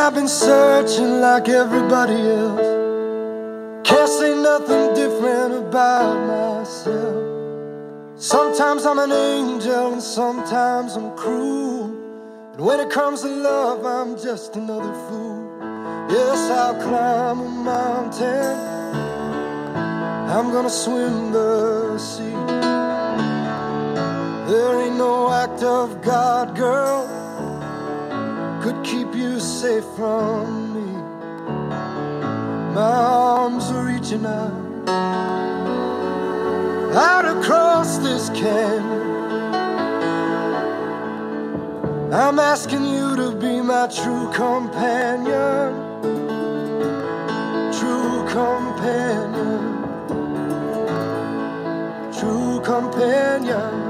I've been searching like everybody else. Can't say nothing different about myself. Sometimes I'm an angel and sometimes I'm cruel. And when it comes to love, I'm just another fool. Yes, I'll climb a mountain. I'm gonna swim the sea. There ain't no act of God, girl, could keep you safe from me. My arms are reaching out across this canyon. I'm asking you to be my true companion. True companion. True companion.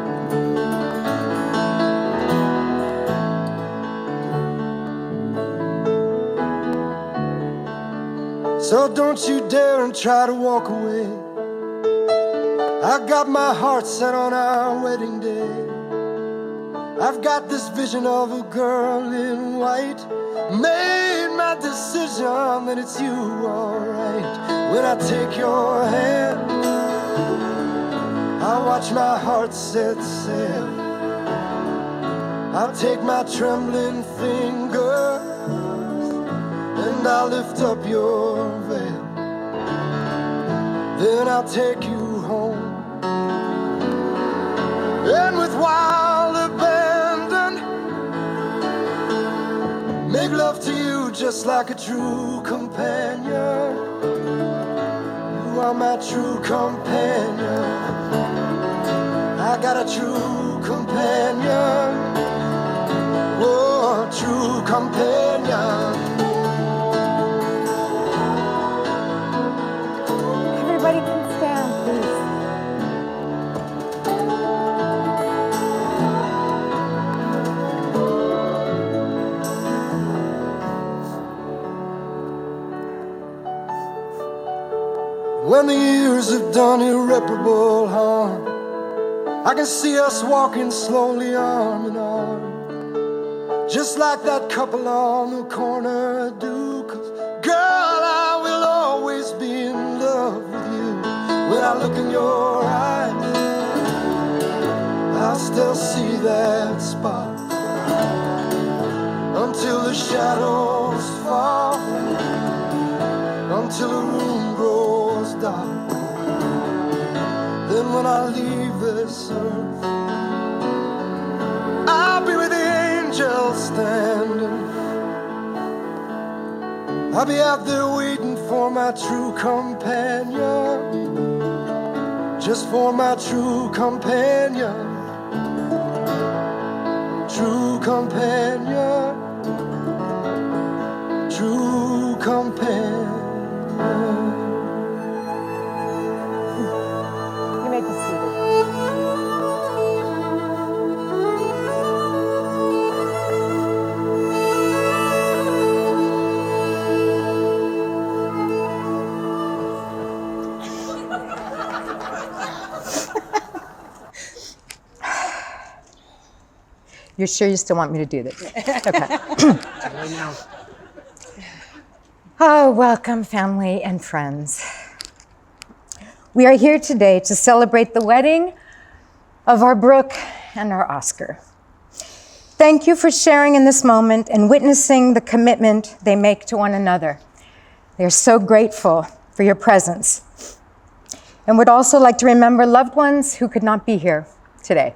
So don't you dare and try to walk away. I got my heart set on our wedding day. I've got this vision of a girl in white. Made my decision that it's you, alright. When I take your hand, I watch my heart set sail. I'll take my trembling fingers and I'll lift up your veil. Then I'll take you home. And with wild abandon, make love to you just like a true companion. You are my true companion. I got a true companion. Oh, true companion. Everybody can stand, please. When the years have done irreparable harm, I can see us walking slowly arm in arm, just like that couple on the corner do. 'Cause girl, I will always be in love with you. When I look in your eyes, I'll still see that spark until the shadows fall, until the room grows dark. Then when I leave this earth, I'll be with the angels standing. I'll be out there waiting for my true companion. Just for my true companion. True companion. True companion. You may be seated. You're sure you still want me to do this? Okay. Oh, welcome, family and friends. We are here today to celebrate the wedding of our Brooke and our Oscar. Thank you for sharing in this moment and witnessing the commitment they make to one another. They're so grateful for your presence and would also like to remember loved ones who could not be here today.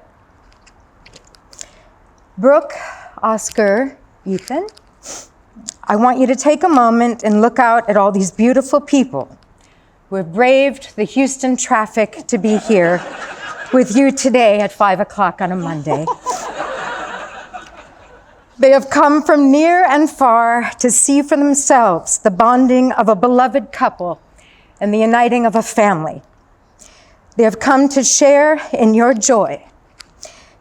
Brooke, Oscar, Ethan, I want you to take a moment and look out at all these beautiful people who have braved the Houston traffic to be here with you today at 5 o'clock on a Monday. They have come from near and far to see for themselves the bonding of a beloved couple and the uniting of a family. They have come to share in your joy,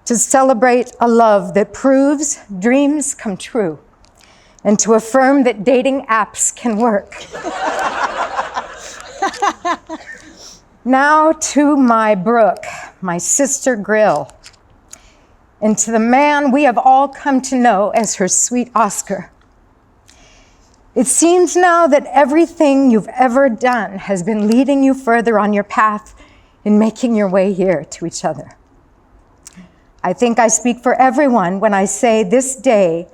to celebrate a love that proves dreams come true, and to affirm that dating apps can work. Now to my Brooke, my sister Grill, and to the man we have all come to know as her sweet Oscar. It seems now that everything you've ever done has been leading you further on your path in making your way here to each other. I think I speak for everyone when I say this day,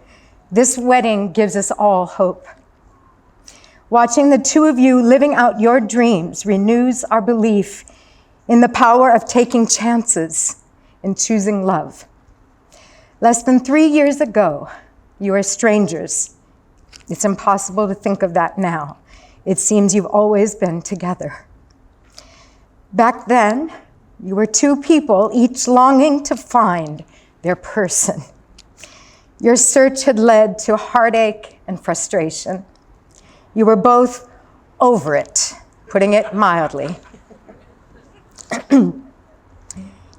this wedding gives us all hope. Watching the two of you living out your dreams renews our belief in the power of taking chances and choosing love. Less than 3 years ago, you were strangers. It's impossible to think of that now. It seems you've always been together. Back then, you were two people, each longing to find their person. Your search had led to heartache and frustration. You were both over it, putting it mildly.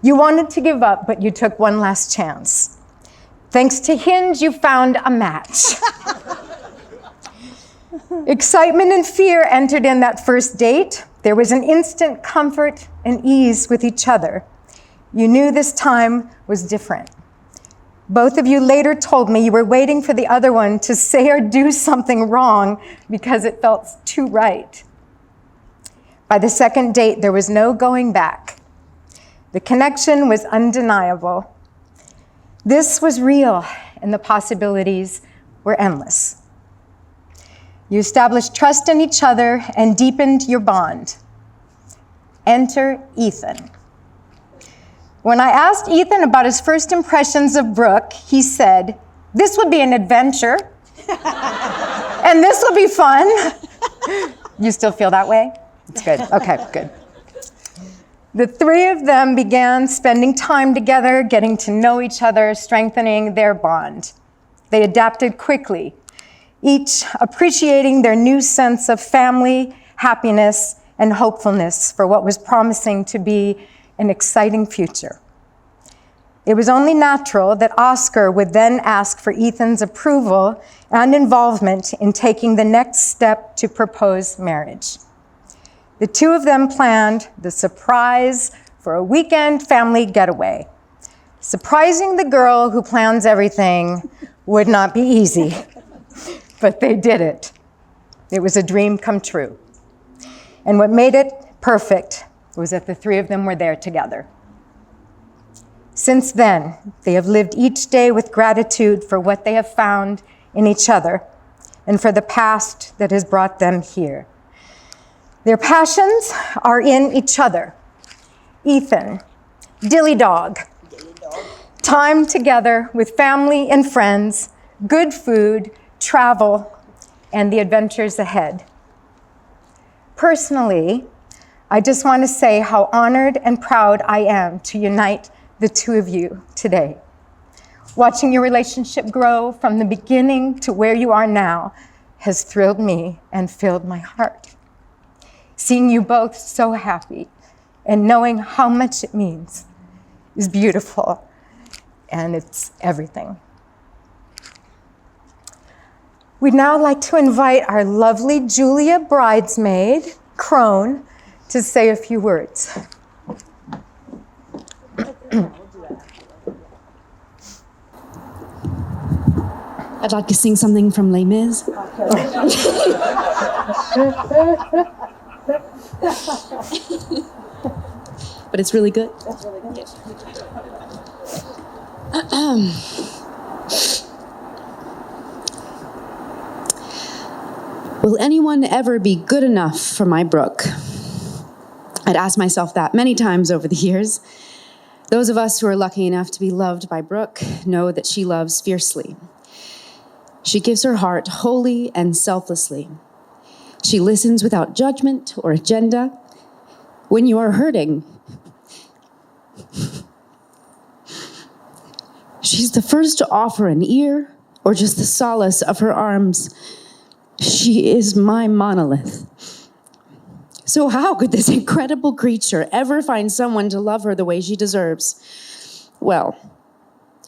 You wanted to give up, but you took one last chance. Thanks to Hinge, you found a match. Excitement and fear entered in that first date. There was an instant comfort and ease with each other. You knew this time was different. Both of you later told me you were waiting for the other one to say or do something wrong because it felt too right. By the second date, there was no going back. The connection was undeniable. This was real, and the possibilities were endless. You established trust in each other and deepened your bond. Enter Ethan. When I asked Ethan about his first impressions of Brooke, he said, "This would be an adventure, and this will be fun." You still feel that way? It's good. Okay, good. The three of them began spending time together, getting to know each other, strengthening their bond. They adapted quickly, each appreciating their new sense of family, happiness, and hopefulness for what was promising to be an exciting future. It was only natural that Oscar would then ask for Ethan's approval and involvement in taking the next step to propose marriage. The two of them planned the surprise for a weekend family getaway. Surprising the girl who plans everything would not be easy, but they did it. It was a dream come true. And what made it perfect was that the three of them were there together. Since then, they have lived each day with gratitude for what they have found in each other and for the past that has brought them here. Their passions are in each other. Ethan, dilly dog. Time together with family and friends, good food, travel, and the adventures ahead. Personally, I just want to say how honored and proud I am to unite the two of you today. Watching your relationship grow from the beginning to where you are now has thrilled me and filled my heart. Seeing you both so happy and knowing how much it means is beautiful, and it's everything. We'd now like to invite our lovely Julia bridesmaid, Crone, to say a few words. I'd like to sing something from Les Mis. But it's really good. That's really good. Will anyone ever be good enough for my Brooke? I'd asked myself that many times over the years. Those of us who are lucky enough to be loved by Brooke know that she loves fiercely. She gives her heart wholly and selflessly. She listens without judgment or agenda. When you are hurting, she's the first to offer an ear or just the solace of her arms. She is my monolith. So how could this incredible creature ever find someone to love her the way she deserves? Well,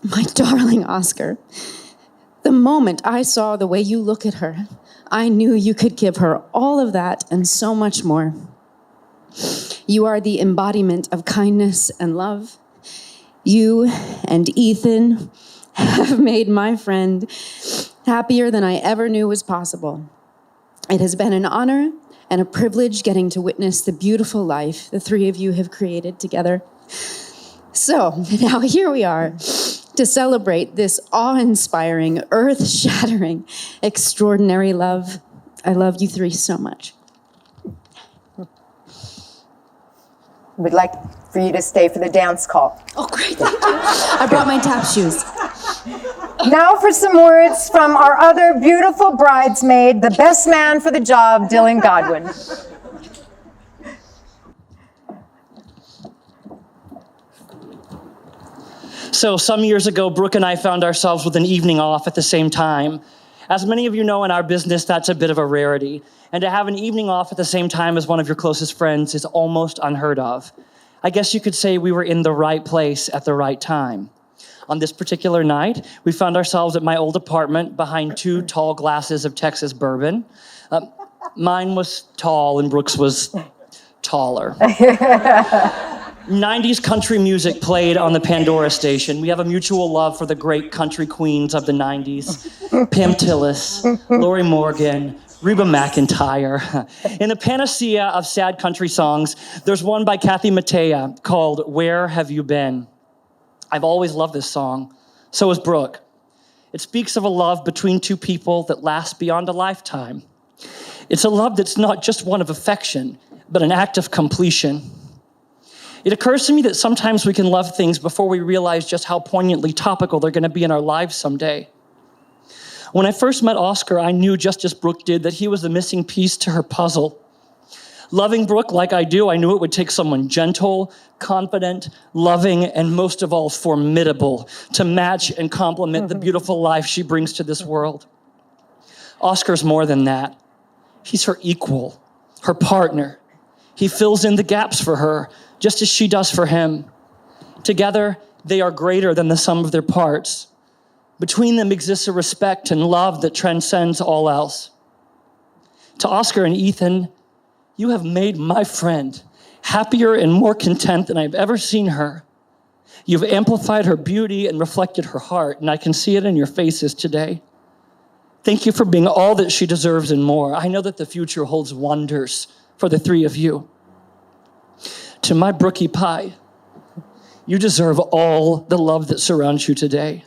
my darling Oscar, the moment I saw the way you look at her, I knew you could give her all of that and so much more. You are the embodiment of kindness and love. You and Ethan have made my friend happier than I ever knew was possible. It has been an honor and a privilege getting to witness the beautiful life the three of you have created together. So now here we are to celebrate this awe-inspiring, earth-shattering, extraordinary love. I love you three so much. We'd like for you to stay for the dance call. Oh, great, thank you. I brought my tap shoes. Now for some words from our other beautiful bridesmaid, the best man for the job, Dylan Godwin. So some years ago, Brooke and I found ourselves with an evening off at the same time. As many of you know, in our business, that's a bit of a rarity. And to have an evening off at the same time as one of your closest friends is almost unheard of. I guess you could say we were in the right place at the right time. On this particular night, we found ourselves at my old apartment behind 2 tall glasses of Texas bourbon. Mine was tall and Brooke's was taller. 90s country music played on the Pandora station. We have a mutual love for the great country queens of the 90s. Pam Tillis, Lori Morgan, Reba McEntire. In the panacea of sad country songs, there's one by Kathy Mattea called Where Have You Been? I've always loved this song. So has Brooke. It speaks of a love between 2 people that lasts beyond a lifetime. It's a love that's not just one of affection, but an act of completion. It occurs to me that sometimes we can love things before we realize just how poignantly topical they're going to be in our lives someday. When I first met Oscar, I knew, just as Brooke did, that he was the missing piece to her puzzle. Loving Brooke like I do, I knew it would take someone gentle, confident, loving, and most of all, formidable to match and complement the beautiful life she brings to this world. Oscar's more than that. He's her equal, her partner. He fills in the gaps for her, just as she does for him. Together, they are greater than the sum of their parts. Between them exists a respect and love that transcends all else. To Oscar and Ethan, you have made my friend happier and more content than I've ever seen her. You've amplified her beauty and reflected her heart, and I can see it in your faces today. Thank you for being all that she deserves and more. I know that the future holds wonders for the 3 of you. To my Brookie Pie, you deserve all the love that surrounds you today.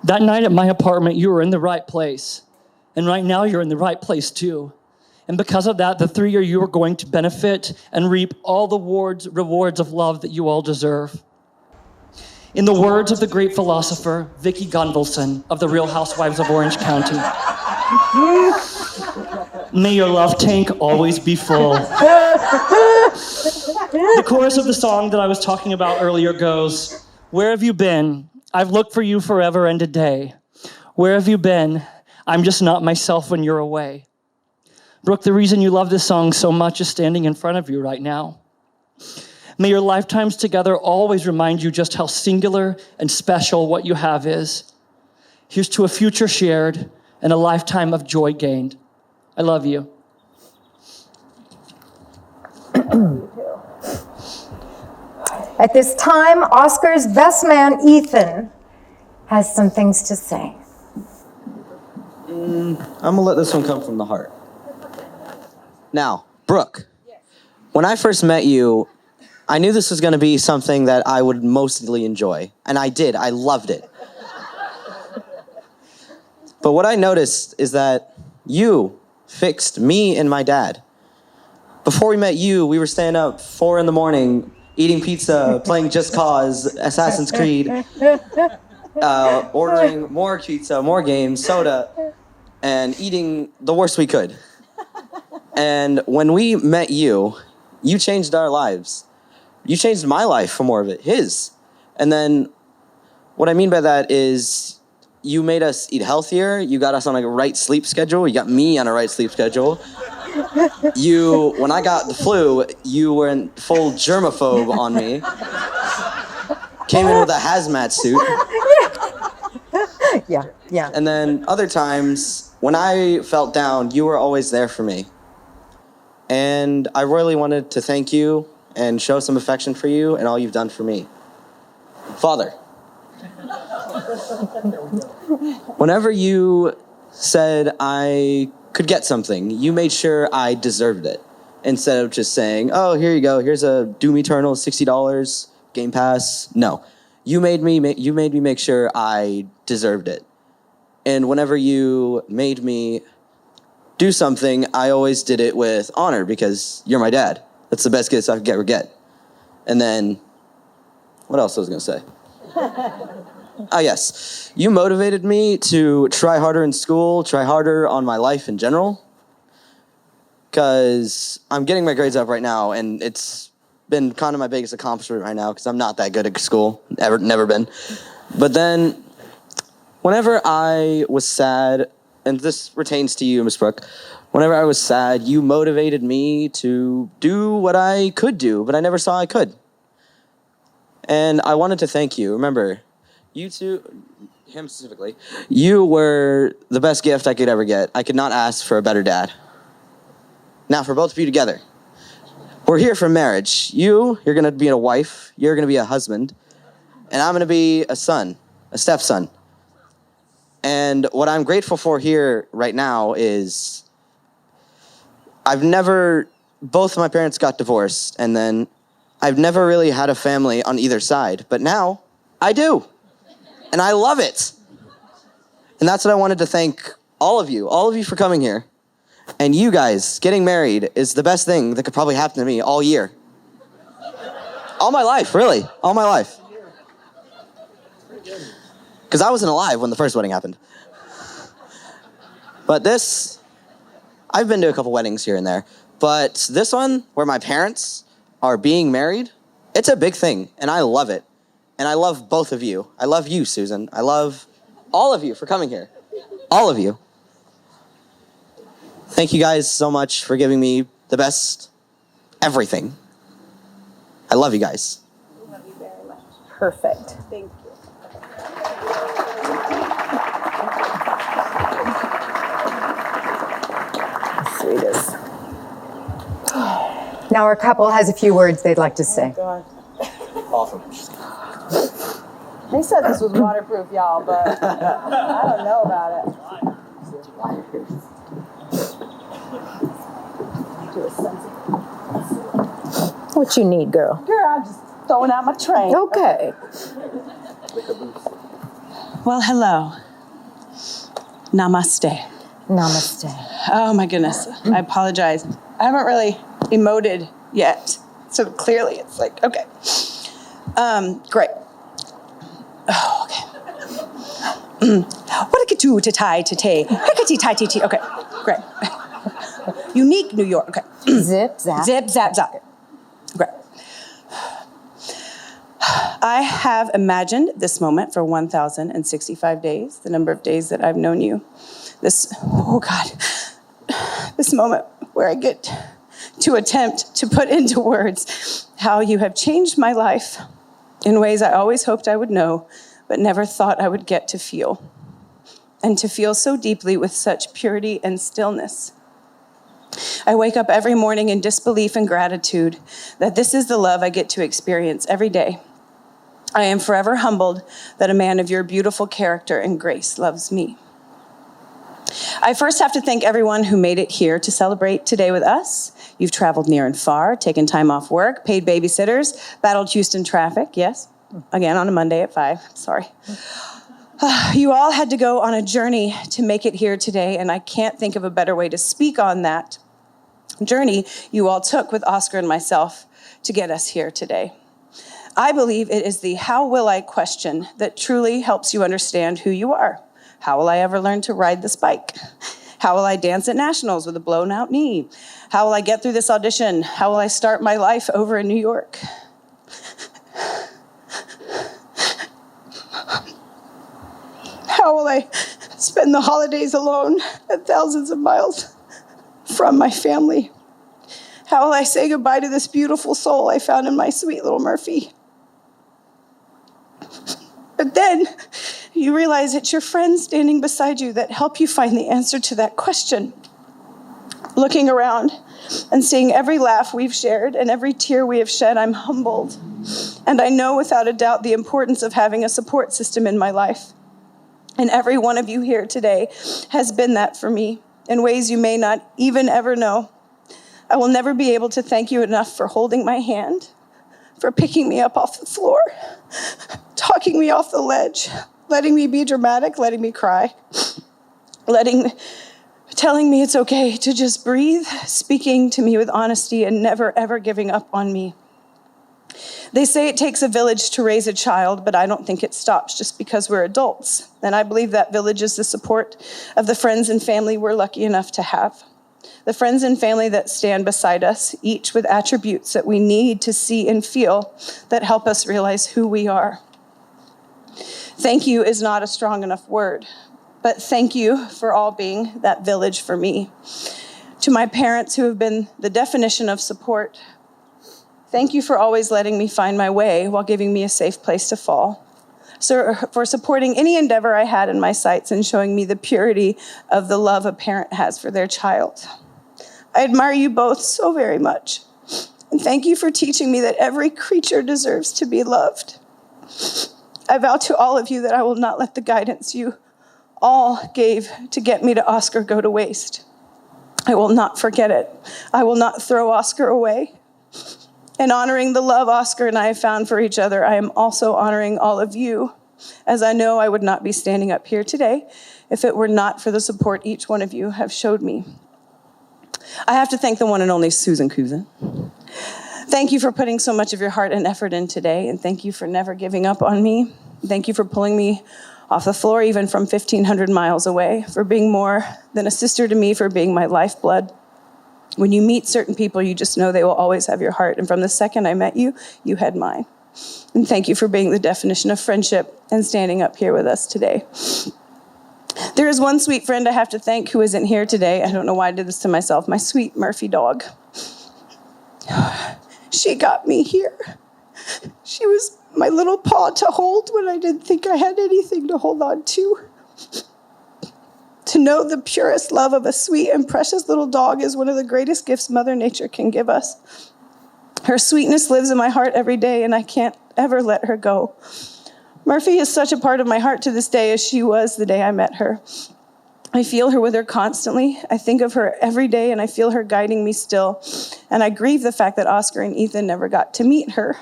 That night at my apartment, you were in the right place. And right now, you're in the right place too. And because of that, the 3 of you are going to benefit and reap all the rewards of love that you all deserve. In the words of the great philosopher, Vicki Gunvalson of the Real Housewives of Orange County, may your love tank always be full. The chorus of the song that I was talking about earlier goes, where have you been? I've looked for you forever and a day. Where have you been? I'm just not myself when you're away. Brooke, the reason you love this song so much is standing in front of you right now. May your lifetimes together always remind you just how singular and special what you have is. Here's to a future shared and a lifetime of joy gained. I love you. At this time, Oscar's best man, Ethan, has some things to say. I'm gonna let this one come from the heart. Now, Brooke, when I first met you, I knew this was gonna be something that I would mostly enjoy. And I did, I loved it. But what I noticed is that you fixed me and my dad. Before we met you, we were staying up 4 a.m, eating pizza, playing Just Cause, Assassin's Creed, ordering more pizza, more games, soda, and eating the worst we could. And when we met you, you changed our lives. You changed my life for more of it, his. And then what I mean by that is you made us eat healthier. You got us on a right sleep schedule. You got me on a right sleep schedule. When I got the flu, you were in full germaphobe on me. Came in with a hazmat suit. Yeah. And then other times, when I felt down, you were always there for me. And I really wanted to thank you and show some affection for you and all you've done for me. Father, whenever you said I could get something. You made sure I deserved it. Instead of just saying, oh, here you go, here's a Doom Eternal, $60, Game Pass. No. You made me make sure I deserved it. And whenever you made me do something, I always did it with honor because you're my dad. That's the best gift I could ever get. And then, what else was I going to say? Oh, yes. You motivated me to try harder in school, try harder on my life in general. Because I'm getting my grades up right now, and it's been kind of my biggest accomplishment right now because I'm not that good at school. Never been. But then, whenever I was sad, and this pertains to you, Miss Brooke, whenever I was sad, you motivated me to do what I could do, but I never saw I could. And I wanted to thank you. Remember, you two, him specifically, you were the best gift I could ever get. I could not ask for a better dad. Now, for both of you together, we're here for marriage. You're going to be a wife, you're going to be a husband, and I'm going to be a son, a stepson. And what I'm grateful for here right now is both of my parents got divorced, and then I've never really had a family on either side, but now I do. And I love it. And that's what I wanted to thank all of you for coming here. And you guys, getting married is the best thing that could probably happen to me all year. All my life, really. All my life. Because I wasn't alive when the first wedding happened. But I've been to a couple weddings here and there. But this one, where my parents are being married, it's a big thing. And I love it. And I love both of you. I love you, Susan. I love all of you for coming here. All of you. Thank you guys so much for giving me the best everything. I love you guys. We love you very much. Perfect. Thank you. Sweetest. Now our couple has a few words they'd like to say. God. Awesome. They said this was waterproof, y'all, but I don't know about it. What you need, girl? Girl, I'm just throwing out my train. Okay. Well, hello. Namaste. Namaste. Oh my goodness. I apologize. I haven't really emoted yet. So clearly it's like, okay. Great. Oh, okay. What a do to tie to tay. Hickety tie tea. Okay, great. Unique New York. Okay. Zip, zap. Zip, zap, zap. Great. I have imagined this moment for 1,065 days, the number of days that I've known you. This moment where I get to attempt to put into words how you have changed my life in ways I always hoped I would know, but never thought I would get to feel. And to feel so deeply with such purity and stillness. I wake up every morning in disbelief and gratitude that this is the love I get to experience every day. I am forever humbled that a man of your beautiful character and grace loves me. I first have to thank everyone who made it here to celebrate today with us. You've traveled near and far, taken time off work, paid babysitters, battled Houston traffic, yes, again on a Monday at 5, sorry. You all had to go on a journey to make it here today, and I can't think of a better way to speak on that journey you all took with Oscar and myself to get us here today. I believe it is the how will I question that truly helps you understand who you are. How will I ever learn to ride this bike? How will I dance at nationals with a blown out knee? How will I get through this audition? How will I start my life over in New York? How will I spend the holidays alone at thousands of miles from my family? How will I say goodbye to this beautiful soul I found in my sweet little Murphy? But then you realize it's your friends standing beside you that help you find the answer to that question. Looking around and seeing every laugh we've shared and every tear we have shed, I'm humbled. And I know without a doubt the importance of having a support system in my life. And every one of you here today has been that for me. in ways you may not even ever know. I will never be able to thank you enough for holding my hand, for picking me up off the floor, talking me off the ledge, letting me be dramatic, letting me cry, telling me it's okay to just breathe, speaking to me with honesty and never, ever giving up on me. They say it takes a village to raise a child, but I don't think it stops just because we're adults. And I believe that village is the support of the friends and family we're lucky enough to have. The friends and family that stand beside us, each with attributes that we need to see and feel that help us realize who we are. Thank you is not a strong enough word, but thank you for all being that village for me. To my parents who have been the definition of support, thank you for always letting me find my way while giving me a safe place to fall. So for supporting any endeavor I had in my sights and showing me the purity of the love a parent has for their child. I admire you both so very much. And thank you for teaching me that every creature deserves to be loved. I vow to all of you that I will not let the guidance you all gave to get me to Oscar go to waste. I will not forget it. I will not throw Oscar away. In honoring the love Oscar and I have found for each other, I am also honoring all of you, as I know I would not be standing up here today if it were not for the support each one of you have showed me. I have to thank the one and only Susan Cousin. Thank you for putting so much of your heart and effort in today, and thank you for never giving up on me. Thank you for pulling me off the floor, even from 1,500 miles away, for being more than a sister to me, for being my lifeblood. When you meet certain people, you just know they will always have your heart. And from the second I met you, you had mine. And thank you for being the definition of friendship and standing up here with us today. There is one sweet friend I have to thank who isn't here today. I don't know why I did this to myself. My sweet Murphy dog. She got me here. She was my little paw to hold when I didn't think I had anything to hold on to. To know the purest love of a sweet and precious little dog is one of the greatest gifts Mother Nature can give us. Her sweetness lives in my heart every day, and I can't ever let her go. Murphy is such a part of my heart to this day as she was the day I met her. I feel her with her constantly. I think of her every day, and I feel her guiding me still. And I grieve the fact that Oscar and Ethan never got to meet her.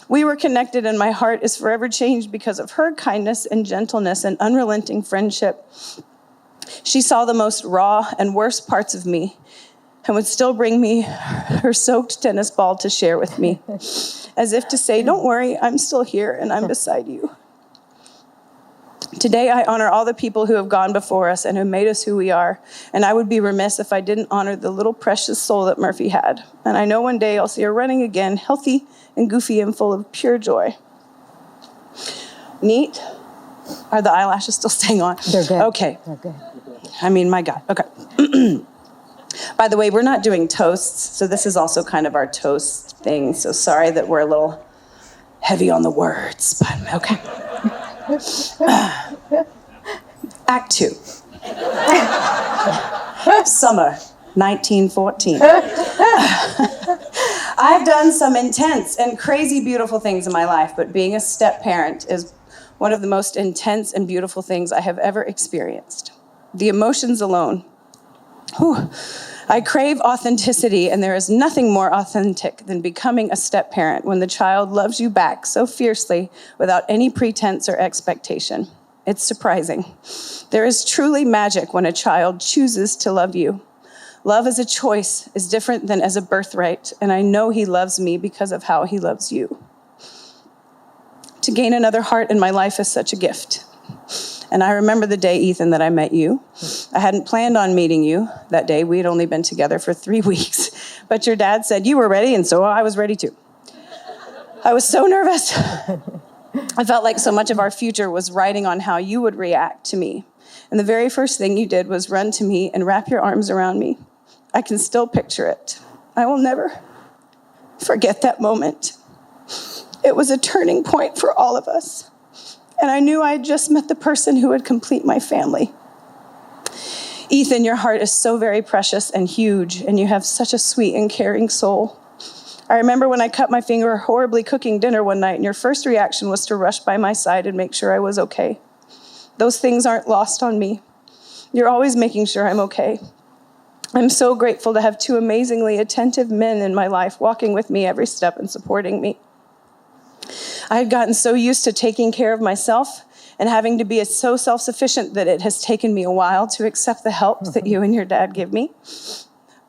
We were connected, and my heart is forever changed because of her kindness and gentleness and unrelenting friendship. She saw the most raw and worst parts of me and would still bring me her soaked tennis ball to share with me, as if to say, don't worry, I'm still here and I'm beside you. Today, I honor all the people who have gone before us and who made us who we are, and I would be remiss if I didn't honor the little precious soul that Murphy had. And I know one day I'll see her running again, healthy and goofy and full of pure joy. Neat. Are the eyelashes still staying on? They're good. Okay. They're good. I mean, my God. Okay. By the way, we're not doing toasts, so this is also kind of our toast thing. So sorry that we're a little heavy on the words, but okay. Act 2. Summer 1914. I've done some intense and crazy beautiful things in my life, but being a step parent is one of the most intense and beautiful things I have ever experienced. The emotions alone. Whew. I crave authenticity, and there is nothing more authentic than becoming a step parent when the child loves you back so fiercely without any pretense or expectation. It's surprising. There is truly magic when a child chooses to love you. Love as a choice is different than as a birthright, and I know he loves me because of how he loves you. To gain another heart in my life is such a gift. And I remember the day, Ethan, that I met you. I hadn't planned on meeting you that day. We had only been together for 3 weeks. But your dad said you were ready, and so I was ready too. I was so nervous. I felt like so much of our future was riding on how you would react to me. And the very first thing you did was run to me and wrap your arms around me. I can still picture it. I will never forget that moment. It was a turning point for all of us. And I knew I had just met the person who would complete my family. Ethan, your heart is so very precious and huge, and you have such a sweet and caring soul. I remember when I cut my finger horribly cooking dinner one night, and your first reaction was to rush by my side and make sure I was okay. Those things aren't lost on me. You're always making sure I'm okay. I'm so grateful to have two amazingly attentive men in my life walking with me every step and supporting me. I had gotten so used to taking care of myself and having to be so self-sufficient that it has taken me a while to accept the help that you and your dad give me.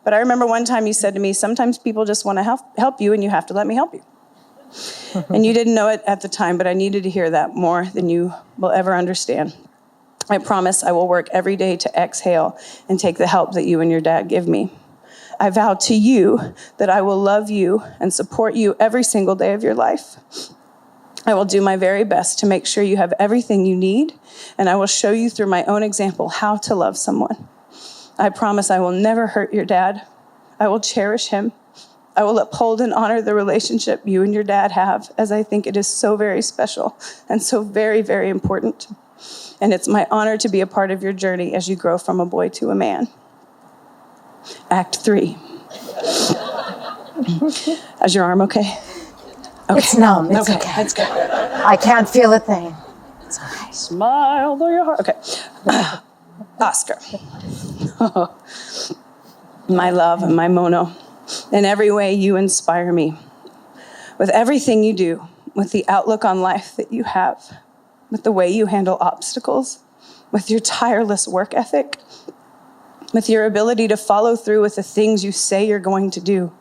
But I remember one time you said to me, sometimes people just want to help you and you have to let me help you. And you didn't know it at the time, but I needed to hear that more than you will ever understand. I promise I will work every day to exhale and take the help that you and your dad give me. I vow to you that I will love you and support you every single day of your life. I will do my very best to make sure you have everything you need, and I will show you through my own example how to love someone. I promise I will never hurt your dad. I will cherish him. I will uphold and honor the relationship you and your dad have, as I think it is so very special and so very, very important. And it's my honor to be a part of your journey as you grow from a boy to a man. Act 3. Is your arm okay? It's numb. It's okay. That's good. I can't feel a thing. It's all right. Smile though your heart. Okay. Oscar. My love and my Mono. In every way, you inspire me. With everything you do, with the outlook on life that you have, with the way you handle obstacles, with your tireless work ethic, with your ability to follow through with the things you say you're going to do,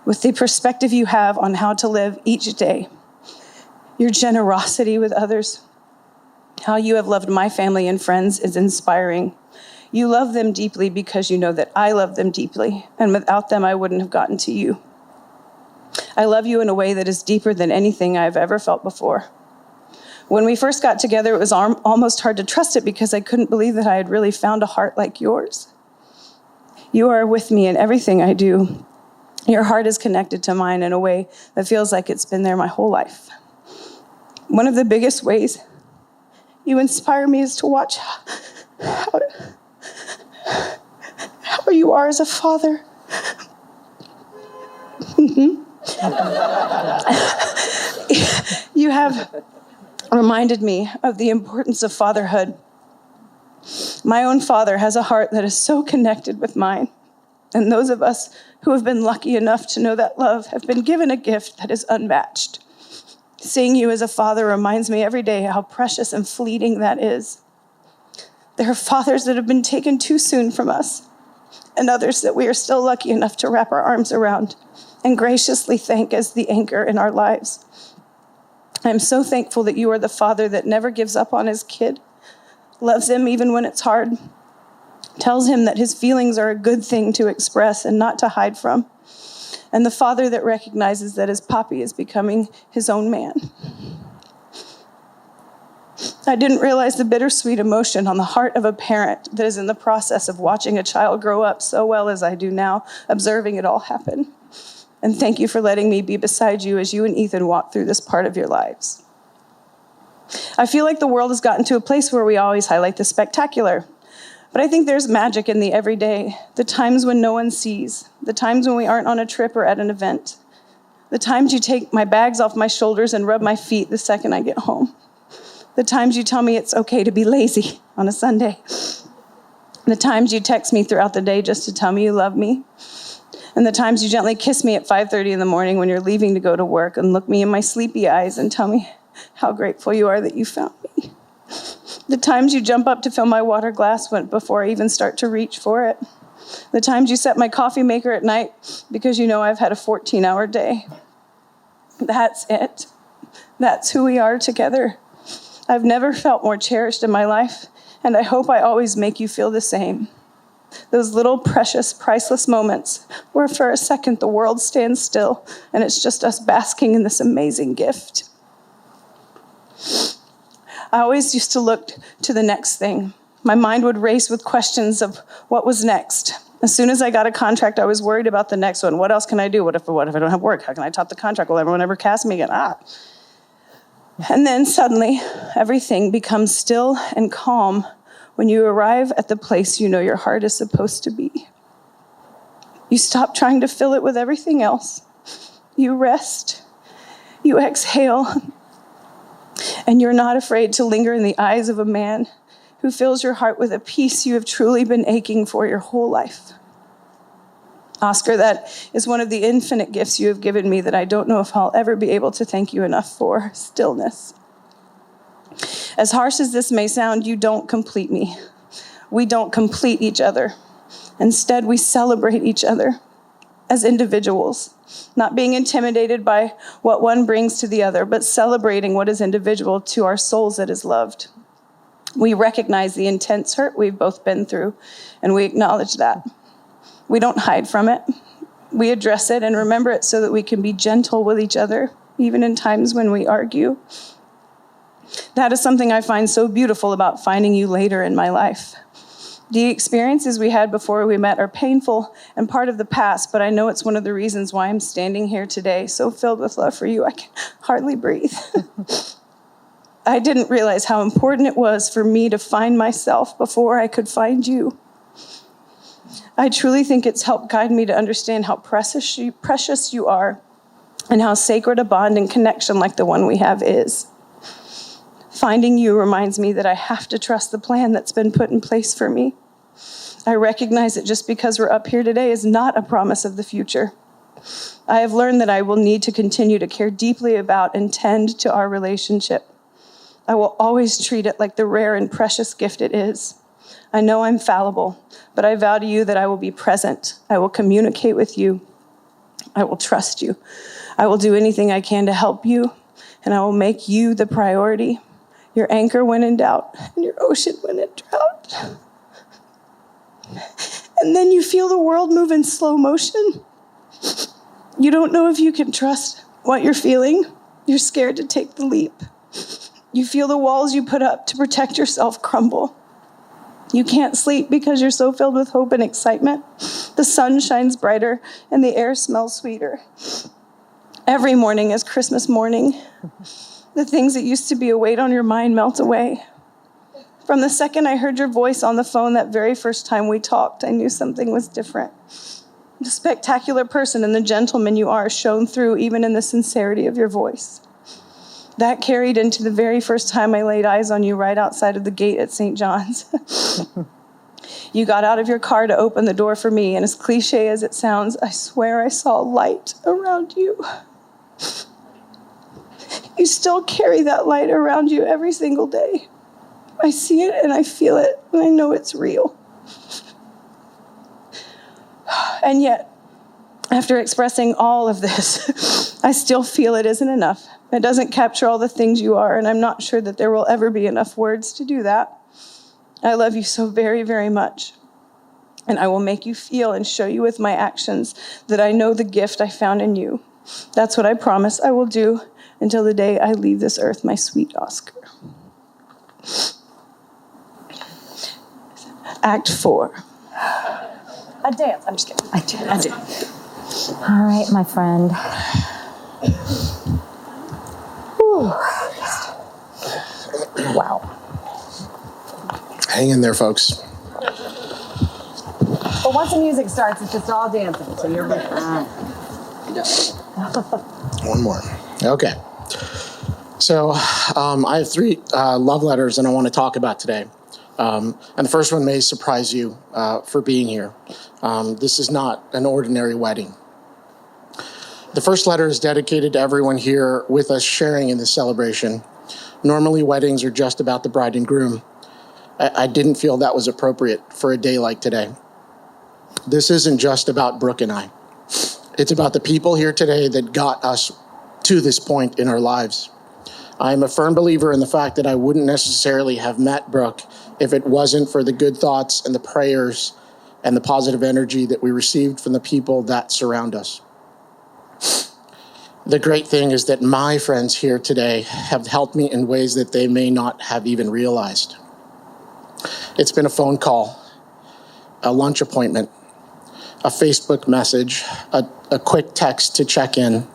with the perspective you have on how to live each day, your generosity with others, how you have loved my family and friends is inspiring. You love them deeply because you know that I love them deeply, and without them, I wouldn't have gotten to you. I love you in a way that is deeper than anything I've ever felt before. When we first got together, it was almost hard to trust it because I couldn't believe that I had really found a heart like yours. You are with me in everything I do. Your heart is connected to mine in a way that feels like it's been there my whole life. One of the biggest ways you inspire me is to watch how you are as a father. You have reminded me of the importance of fatherhood. My own father has a heart that is so connected with mine. And those of us who have been lucky enough to know that love have been given a gift that is unmatched. Seeing you as a father reminds me every day how precious and fleeting that is. There are fathers that have been taken too soon from us, and others that we are still lucky enough to wrap our arms around and graciously thank as the anchor in our lives. I'm so thankful that you are the father that never gives up on his kid, loves him even when it's hard, tells him that his feelings are a good thing to express and not to hide from, and the father that recognizes that his Poppy is becoming his own man. I didn't realize the bittersweet emotion on the heart of a parent that is in the process of watching a child grow up so well as I do now, observing it all happen. And thank you for letting me be beside you as you and Ethan walk through this part of your lives. I feel like the world has gotten to a place where we always highlight the spectacular. But I think there's magic in the everyday, the times when no one sees, the times when we aren't on a trip or at an event, the times you take my bags off my shoulders and rub my feet the second I get home, the times you tell me it's okay to be lazy on a Sunday, the times you text me throughout the day just to tell me you love me, and the times you gently kiss me at 5:30 in the morning when you're leaving to go to work and look me in my sleepy eyes and tell me how grateful you are that you found me. The times you jump up to fill my water glass before I even start to reach for it. The times you set my coffee maker at night because you know I've had a 14-hour day. That's it. That's who we are together. I've never felt more cherished in my life, and I hope I always make you feel the same. Those little precious, priceless moments where for a second the world stands still and it's just us basking in this amazing gift. I always used to look to the next thing. My mind would race with questions of what was next. As soon as I got a contract, I was worried about the next one. What else can I do? What if I don't have work? How can I top the contract? Will everyone ever cast me again? And then suddenly, everything becomes still and calm when you arrive at the place you know your heart is supposed to be. You stop trying to fill it with everything else. You rest. You exhale. And you're not afraid to linger in the eyes of a man who fills your heart with a peace you have truly been aching for your whole life. Oscar, that is one of the infinite gifts you have given me that I don't know if I'll ever be able to thank you enough for: stillness. As harsh as this may sound, you don't complete me. We don't complete each other. Instead, we celebrate each other as individuals, not being intimidated by what one brings to the other, but celebrating what is individual to our souls that is loved. We recognize the intense hurt we've both been through, and we acknowledge that. We don't hide from it. We address it and remember it so that we can be gentle with each other, even in times when we argue. That is something I find so beautiful about finding you later in my life. The experiences we had before we met are painful and part of the past, but I know it's one of the reasons why I'm standing here today, so filled with love for you, I can hardly breathe. I didn't realize how important it was for me to find myself before I could find you. I truly think it's helped guide me to understand how precious you are and how sacred a bond and connection like the one we have is. Finding you reminds me that I have to trust the plan that's been put in place for me. I recognize that just because we're up here today is not a promise of the future. I have learned that I will need to continue to care deeply about and tend to our relationship. I will always treat it like the rare and precious gift it is. I know I'm fallible, but I vow to you that I will be present. I will communicate with you. I will trust you. I will do anything I can to help you, and I will make you the priority, your anchor when in doubt, and your ocean when in drought. And then you feel the world move in slow motion. You don't know if you can trust what you're feeling. You're scared to take the leap. You feel the walls you put up to protect yourself crumble. You can't sleep because you're so filled with hope and excitement. The sun shines brighter and the air smells sweeter. Every morning is Christmas morning. The things that used to be a weight on your mind melt away. From the second I heard your voice on the phone that very first time we talked, I knew something was different. The spectacular person and the gentleman you are shone through even in the sincerity of your voice. That carried into the very first time I laid eyes on you right outside of the gate at St. John's. You got out of your car to open the door for me, and as cliche as it sounds, I swear I saw light around you. You still carry that light around you every single day. I see it and I feel it, and I know it's real. And yet, after expressing all of this, I still feel it isn't enough. It doesn't capture all the things you are, and I'm not sure that there will ever be enough words to do that. I love you so very, very much. And I will make you feel and show you with my actions that I know the gift I found in you. That's what I promise I will do until the day I leave this earth, my sweet Oscar. Act 4. A dance. I'm just kidding. I do. All right, my friend. Whew. Wow. Hang in there, folks. But once the music starts, it's just all dancing, so you're good. One more. Okay. So I have 3 love letters that I want to talk about today. And the first one may surprise you for being here. This is not an ordinary wedding. The first letter is dedicated to everyone here with us sharing in this celebration. Normally, weddings are just about the bride and groom. I didn't feel that was appropriate for a day like today. This isn't just about Brooke and I. It's about the people here today that got us to this point in our lives. I'm a firm believer in the fact that I wouldn't necessarily have met Brooke if it wasn't for the good thoughts and the prayers and the positive energy that we received from the people that surround us. The great thing is that my friends here today have helped me in ways that they may not have even realized. It's been a phone call, a lunch appointment, a Facebook message, a quick text to check in,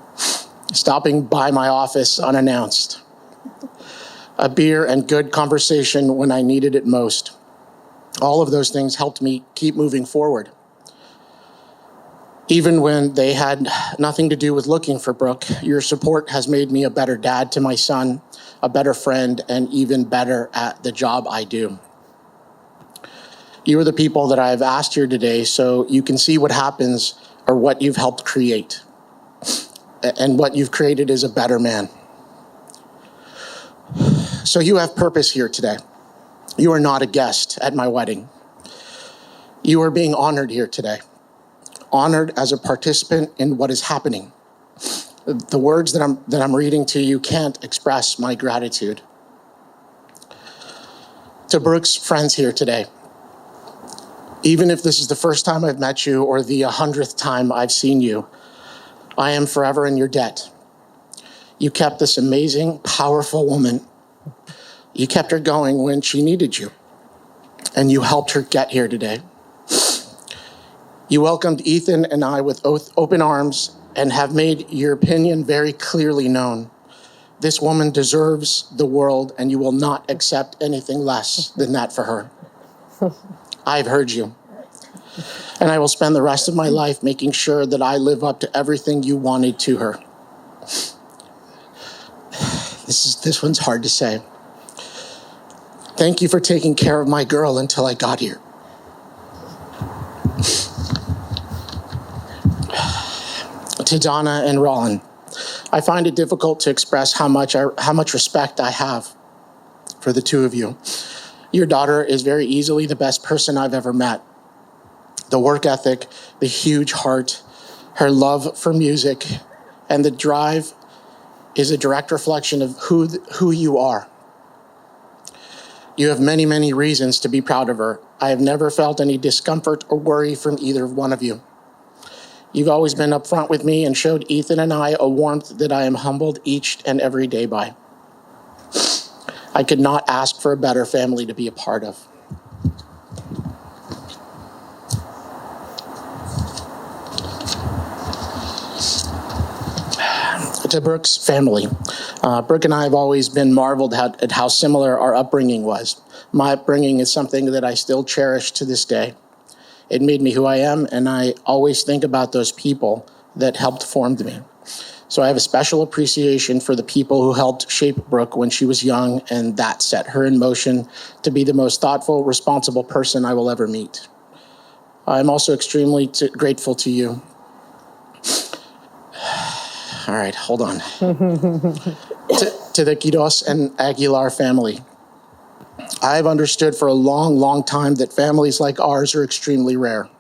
stopping by my office unannounced, a beer and good conversation when I needed it most. All of those things helped me keep moving forward. Even when they had nothing to do with looking for Brooke, your support has made me a better dad to my son, a better friend, and even better at the job I do. You are the people that I've asked here today so you can see what happens or what you've helped create. And what you've created is a better man. So you have purpose here today. You are not a guest at my wedding. You are being honored here today. Honored as a participant in what is happening. The words that I'm reading to you can't express my gratitude. To Brooke's friends here today, even if this is the first time I've met you or the 100th time I've seen you, I am forever in your debt. You kept this amazing, powerful woman. You kept her going when she needed you, and you helped her get here today. You welcomed Ethan and I with open arms and have made your opinion very clearly known. This woman deserves the world, and you will not accept anything less than that for her. I've heard you, and I will spend the rest of my life making sure that I live up to everything you wanted to her. This one's hard to say. Thank you for taking care of my girl until I got here. To Donna and Rollin, I find it difficult to express how much respect I have for the two of you. Your daughter is very easily the best person I've ever met. The work ethic, the huge heart, her love for music, and the drive is a direct reflection of who you are. You have many, many reasons to be proud of her. I have never felt any discomfort or worry from either one of you. You've always been upfront with me and showed Ethan and I a warmth that I am humbled each and every day by. I could not ask for a better family to be a part of. To Brooke's family. Brooke and I have always been marveled at how similar our upbringing was. My upbringing is something that I still cherish to this day. It made me who I am, and I always think about those people that helped form me. So I have a special appreciation for the people who helped shape Brooke when she was young, and that set her in motion to be the most thoughtful, responsible person I will ever meet. I'm also extremely grateful to you. All right, hold on. to the Quiros and Aguilar family. I've understood for a long, long time that families like ours are extremely rare.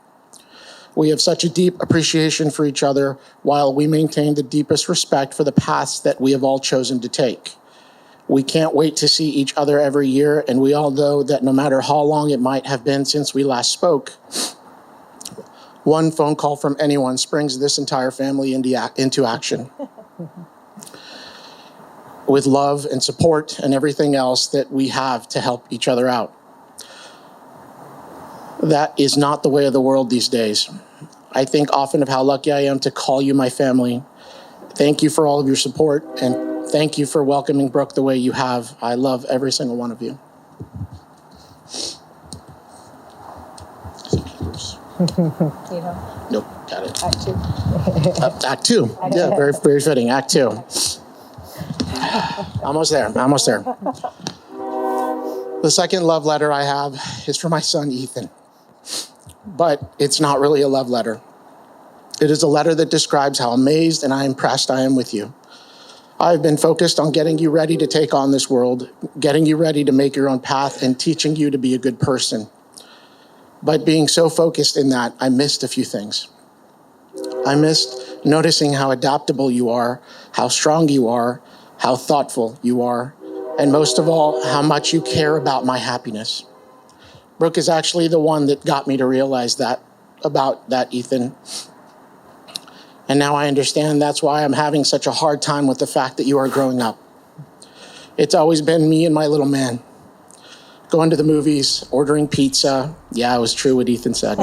We have such a deep appreciation for each other while we maintain the deepest respect for the paths that we have all chosen to take. We can't wait to see each other every year, and we all know that no matter how long it might have been since we last spoke, one phone call from anyone springs this entire family into action. With love and support and everything else that we have to help each other out. That is not the way of the world these days. I think often of how lucky I am to call you my family. Thank you for all of your support, and thank you for welcoming Brooke the way you have. I love every single one of you. Nope, got it. Act two. Act two. Yeah, very, very fitting. Act two. Almost there. The second love letter I have is for my son, Ethan. But it's not really a love letter. It is a letter that describes how amazed and impressed I am with you. I've been focused on getting you ready to take on this world, getting you ready to make your own path, and teaching you to be a good person. But being so focused in that, I missed a few things. I missed noticing how adaptable you are, how strong you are, how thoughtful you are, and most of all, how much you care about my happiness. Brooke is actually the one that got me to realize that about that, Ethan. And now I understand that's why I'm having such a hard time with the fact that you are growing up. It's always been me and my little man. Going to the movies, ordering pizza. Yeah, it was true what Ethan said.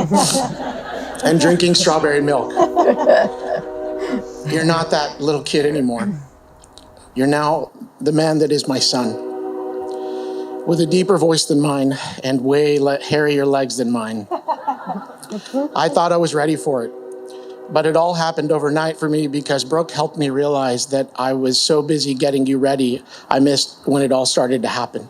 And drinking strawberry milk. You're not that little kid anymore. You're now the man that is my son. With a deeper voice than mine and way hairier legs than mine. I thought I was ready for it. But it all happened overnight for me because Brooke helped me realize that I was so busy getting you ready, I missed when it all started to happen.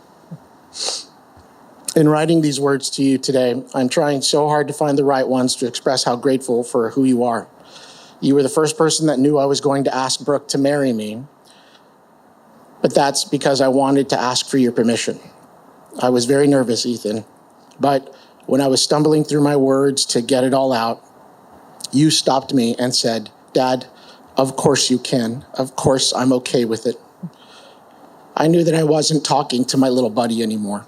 In writing these words to you today, I'm trying so hard to find the right ones to express how grateful for who you are. You were the first person that knew I was going to ask Brooke to marry me, but that's because I wanted to ask for your permission. I was very nervous, Ethan, but when I was stumbling through my words to get it all out, you stopped me and said, "Dad, of course you can. Of course I'm okay with it." I knew that I wasn't talking to my little buddy anymore.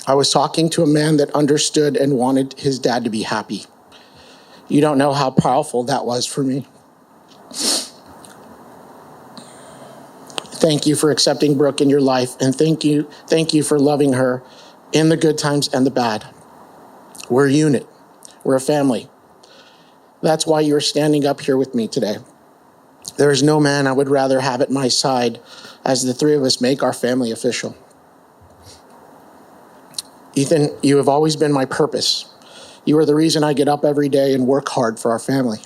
I was talking to a man that understood and wanted his dad to be happy. You don't know how powerful that was for me. Thank you for accepting Brooke in your life, and thank you for loving her in the good times and the bad. We're a unit. We're a family. That's why you're standing up here with me today. There is no man I would rather have at my side as the three of us make our family official. Ethan, you have always been my purpose. You are the reason I get up every day and work hard for our family.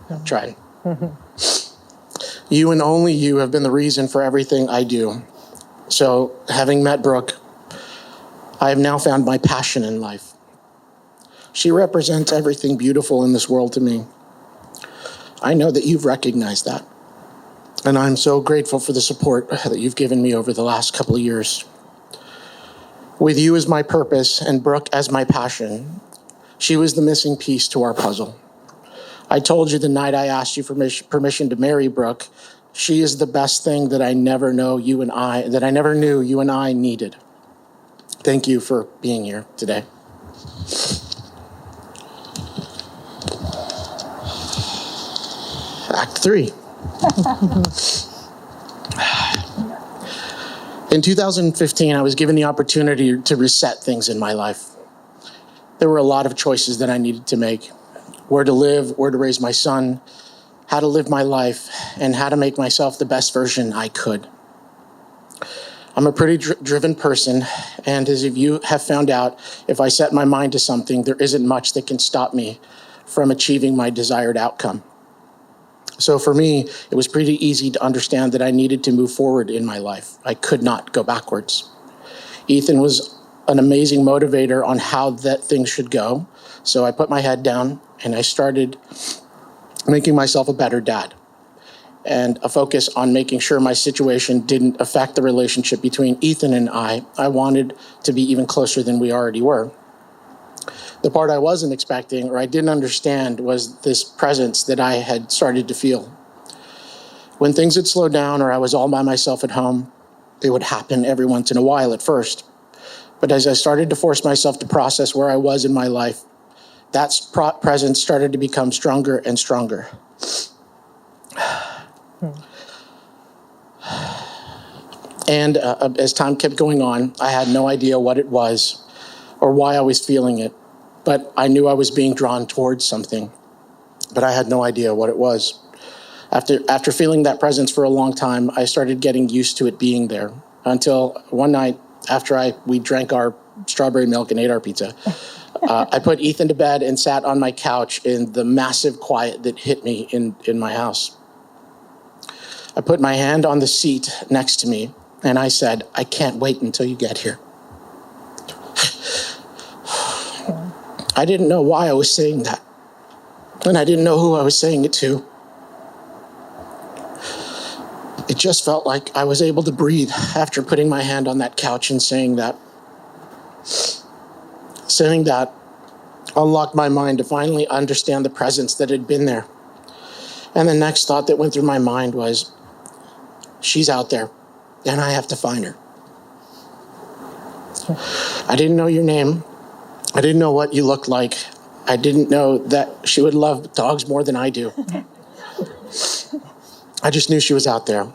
I'm trying. You and only you have been the reason for everything I do. So, having met Brooke, I have now found my passion in life. She represents everything beautiful in this world to me. I know that you've recognized that. And I'm so grateful for the support that you've given me over the last couple of years. With you as my purpose and Brooke as my passion, she was the missing piece to our puzzle. I told you the night I asked you for permission to marry Brooke, she is the best thing that I never knew you and I needed. Thank you for being here today. Act 3. In 2015, I was given the opportunity to reset things in my life. There were a lot of choices that I needed to make. Where to live, where to raise my son, how to live my life, and how to make myself the best version I could. I'm a pretty driven person, and as you have found out, if I set my mind to something, there isn't much that can stop me from achieving my desired outcome. So for me, it was pretty easy to understand that I needed to move forward in my life. I could not go backwards. Ethan was an amazing motivator on how that thing should go. So I put my head down and I started making myself a better dad and a focus on making sure my situation didn't affect the relationship between Ethan and I. I wanted to be even closer than we already were. The part I wasn't expecting or I didn't understand was this presence that I had started to feel. When things had slowed down or I was all by myself at home, it would happen every once in a while at first. But as I started to force myself to process where I was in my life, that presence started to become stronger and stronger. And as time kept going on, I had no idea what it was or why I was feeling it. But I knew I was being drawn towards something, but I had no idea what it was. After feeling that presence for a long time, I started getting used to it being there until one night after we drank our strawberry milk and ate our pizza, I put Ethan to bed and sat on my couch in the massive quiet that hit me in my house. I put my hand on the seat next to me and I said, "I can't wait until you get here." I didn't know why I was saying that, and I didn't know who I was saying it to. It just felt like I was able to breathe after putting my hand on that couch and saying that. Saying that unlocked my mind to finally understand the presence that had been there. And the next thought that went through my mind was, she's out there, and I have to find her. I didn't know your name. I didn't know what you looked like. I didn't know that she would love dogs more than I do. I just knew she was out there.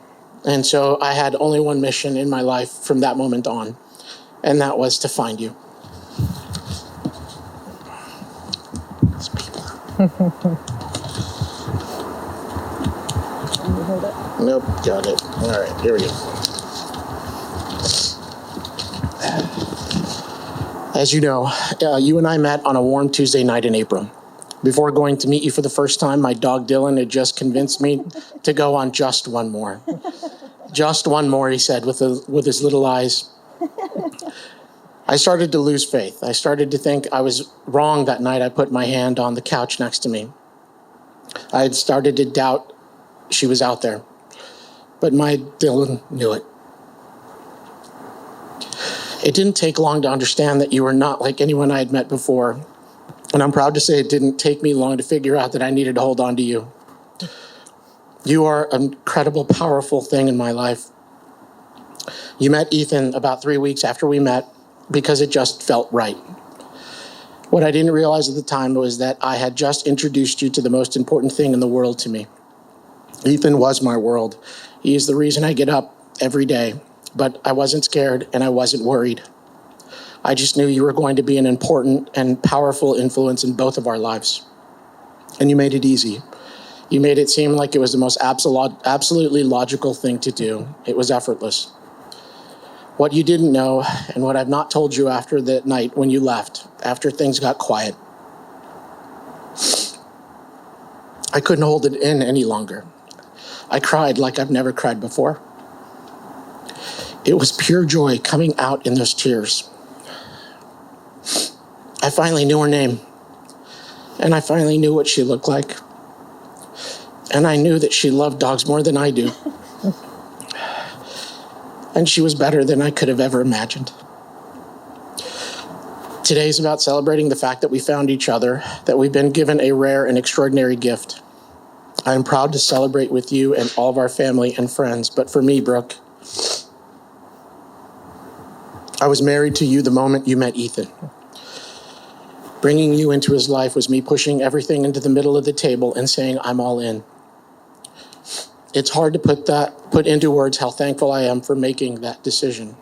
And so I had only one mission in my life from that moment on, and that was to find you. Nope, got it. All right, here we go. As you know, you and I met on a warm Tuesday night in April. Before going to meet you for the first time, my dog Dylan had just convinced me to go on just one more. Just one more, he said with his little eyes. I started to lose faith. I started to think I was wrong that night I put my hand on the couch next to me. I had started to doubt she was out there. But my Dylan knew it. It didn't take long to understand that you were not like anyone I had met before. And I'm proud to say it didn't take me long to figure out that I needed to hold on to you. You are an incredible, powerful thing in my life. You met Ethan about 3 weeks after we met because it just felt right. What I didn't realize at the time was that I had just introduced you to the most important thing in the world to me. Ethan was my world. He is the reason I get up every day, but I wasn't scared and I wasn't worried. I just knew you were going to be an important and powerful influence in both of our lives. And you made it easy. You made it seem like it was the most absolutely logical thing to do. It was effortless. What you didn't know, and what I've not told you after that night when you left, after things got quiet, I couldn't hold it in any longer. I cried like I've never cried before. It was pure joy coming out in those tears. I finally knew her name, and I finally knew what she looked like. And I knew that she loved dogs more than I do. And she was better than I could have ever imagined. Today's about celebrating the fact that we found each other, that we've been given a rare and extraordinary gift. I am proud to celebrate with you and all of our family and friends, but for me, Brooke, I was married to you the moment you met Ethan. Bringing you into his life was me pushing everything into the middle of the table and saying, I'm all in. It's hard to put into words how thankful I am for making that decision.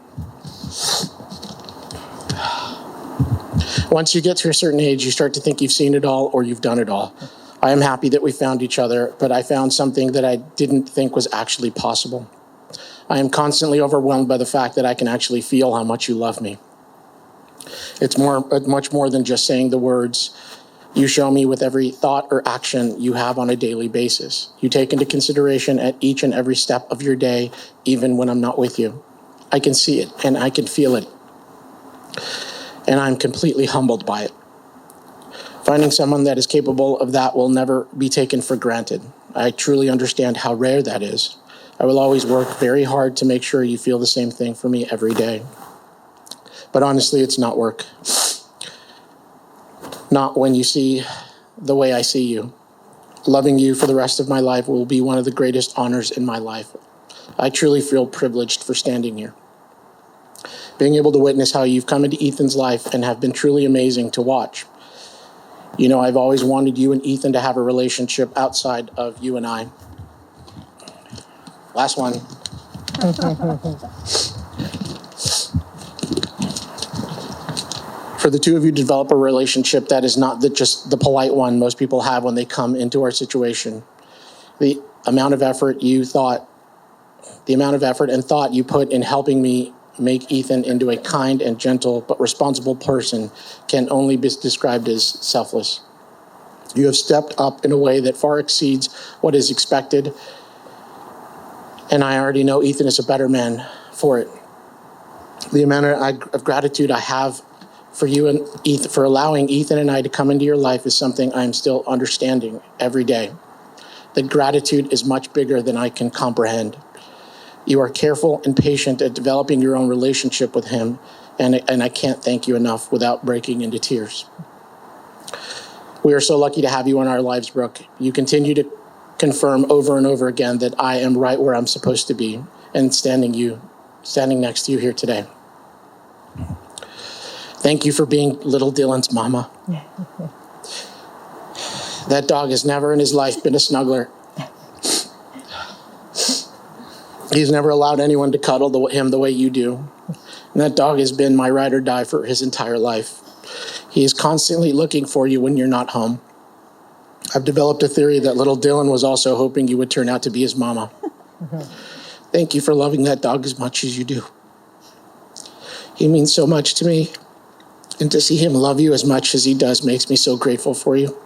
Once you get to a certain age, you start to think you've seen it all or you've done it all. I am happy that we found each other, but I found something that I didn't think was actually possible. I am constantly overwhelmed by the fact that I can actually feel how much you love me. It's much more than just saying the words. You show me with every thought or action you have on a daily basis. You take into consideration at each and every step of your day, even when I'm not with you. I can see it and I can feel it. And I'm completely humbled by it. Finding someone that is capable of that will never be taken for granted. I truly understand how rare that is. I will always work very hard to make sure you feel the same thing for me every day. But honestly, it's not work. Not when you see the way I see you. Loving you for the rest of my life will be one of the greatest honors in my life. I truly feel privileged for standing here. Being able to witness how you've come into Ethan's life and have been truly amazing to watch. You know, I've always wanted you and Ethan to have a relationship outside of you and I. Last one. For the two of you to develop a relationship that is not just the polite one most people have when they come into our situation. The amount of effort and thought you put in helping me make Ethan into a kind and gentle but responsible person can only be described as selfless. You have stepped up in a way that far exceeds what is expected, and I already know Ethan is a better man for it. The amount of gratitude I have for you and Ethan, for allowing Ethan and I to come into your life is something I'm still understanding every day. The gratitude is much bigger than I can comprehend. You are careful and patient at developing your own relationship with him, and I can't thank you enough without breaking into tears. We are so lucky to have you in our lives, Brooke. You continue to confirm over and over again that I am right where I'm supposed to be and standing next to you here today. Thank you for being little Dylan's mama. That dog has never in his life been a snuggler. He's never allowed anyone to cuddle him the way you do. And that dog has been my ride or die for his entire life. He is constantly looking for you when you're not home. I've developed a theory that little Dylan was also hoping you would turn out to be his mama. Thank you for loving that dog as much as you do. He means so much to me. And to see him love you as much as he does makes me so grateful for you.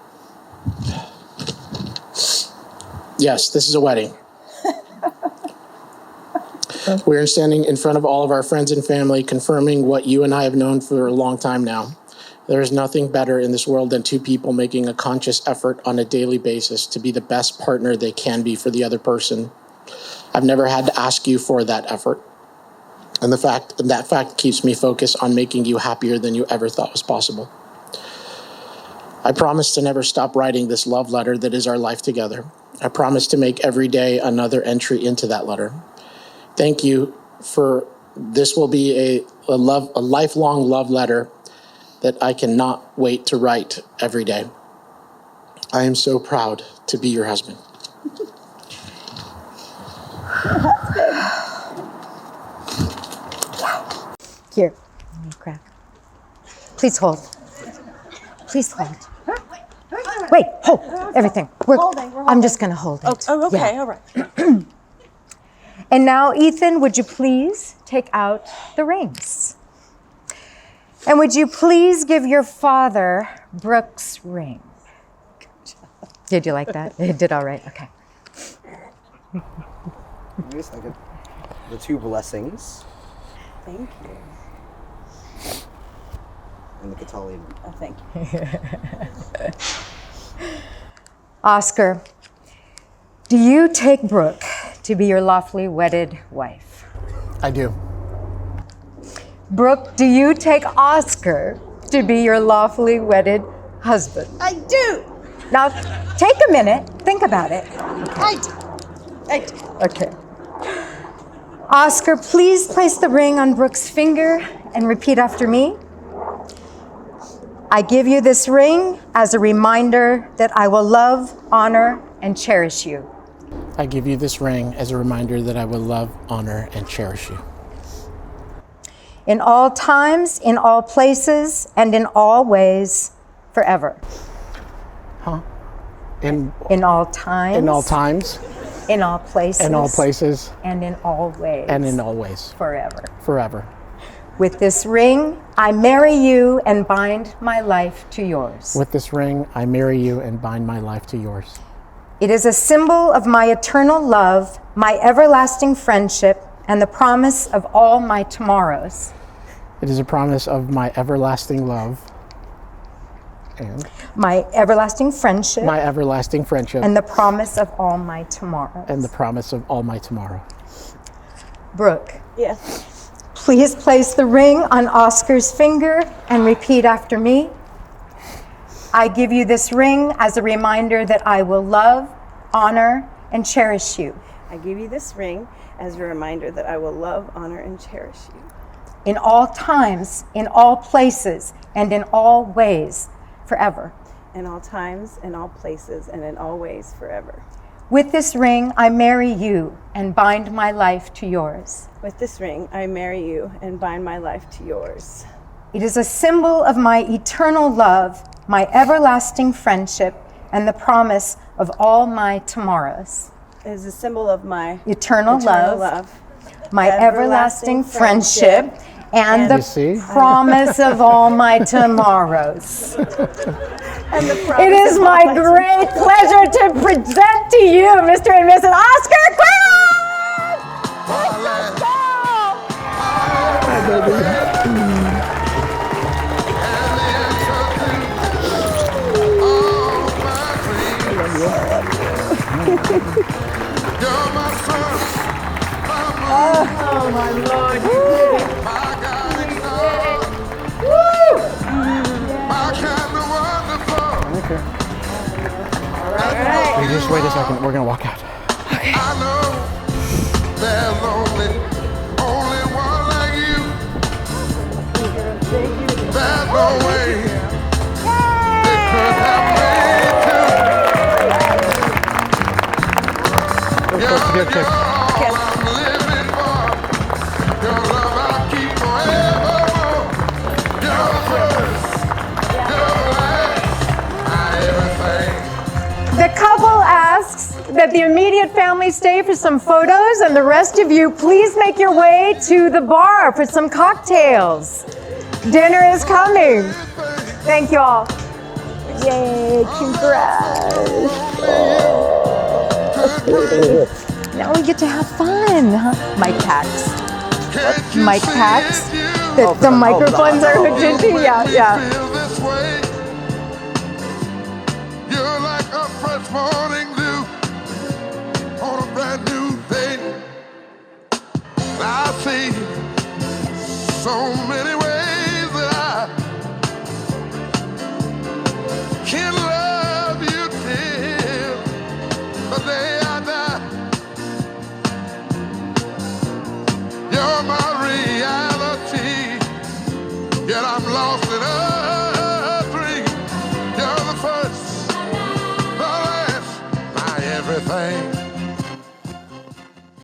Yes, this is a wedding. We are standing in front of all of our friends and family, confirming what you and I have known for a long time now. There is nothing better in this world than two people making a conscious effort on a daily basis to be the best partner they can be for the other person. I've never had to ask you for that effort. And that fact keeps me focused on making you happier than you ever thought was possible. I promise to never stop writing this love letter that is our life together. I promise to make every day another entry into that letter. Thank you for this will be a lifelong love letter that I cannot wait to write every day. I am so proud to be your husband. Here, let me grab. Please hold. Please hold. Wait, hold everything. I'm just going to hold it. Oh, okay, Yeah. all right. And now, Ethan, would you please take out the rings? And would you please give your father Brooke's ring? Did you like that? You did all right. Okay. Just like the two blessings Thank you. and the Catalian. Oh, thank you. Oscar, do you take Brooke to be your lawfully wedded wife? I do. Brooke, do you take Oscar to be your lawfully wedded husband? I do. Now, take a minute. Think about it. I do. I do. Okay. Oscar, please place the ring on Brooke's finger and repeat after me. I give you this ring as a reminder that I will love, honor, and cherish you. I give you this ring as a reminder that I will love, honor, and cherish you. In all times, in all places, and in all ways, forever. In all times. all times, In all places. in all places, And in all ways. and in all ways, Forever. forever. With this ring, I marry you and bind my life to yours. With this ring, I marry you and bind my life to yours. It is a symbol of my eternal love, my everlasting friendship, and the promise of all my tomorrows. It is a promise of my everlasting love and My everlasting friendship. my everlasting friendship And the promise of all my tomorrows. and the promise of all my tomorrow. Brooke, Yes. please place the ring on Oscar's finger and repeat after me. I give you this ring as a reminder that I will love, honor, and cherish you. I give you this ring as a reminder that I will love, honor, and cherish you. In all times, in all places, and in all ways, forever. In all times, in all places, and in all ways, forever. With this ring, I marry you and bind my life to yours. With this ring, I marry you and bind my life to yours. It is a symbol of my eternal love, my everlasting friendship, and the promise of all my tomorrows. It is a symbol of my Eternal love, my everlasting everlasting friendship, and and the You see? promise of all my tomorrows. and the It is my great pleasure to present to you Mr. and Mrs. Oscar Quinn! Let's go! Oh my Lord, you did it. Hey, just wait a second. We're gonna walk out. I know there's only one like you. There's no way they could have made two. You're all I'm living for. Your love I'll keep forevermore. You're the first, you're the last, everything. The couple asks that the immediate family stay for some photos, and the rest of you please make your way to the bar for some cocktails. Dinner is coming. Thank you all. Yay, congrats. Now we get to have fun, huh? Mic packs. Mic packs. The microphones are hooked into. Yeah. Feel this way. You're like a fresh morning dew on a brand new day. I see so many ways that I can love you till the day I die. You're my reality, yet I'm lost in a dream. You're the first, the last, my everything.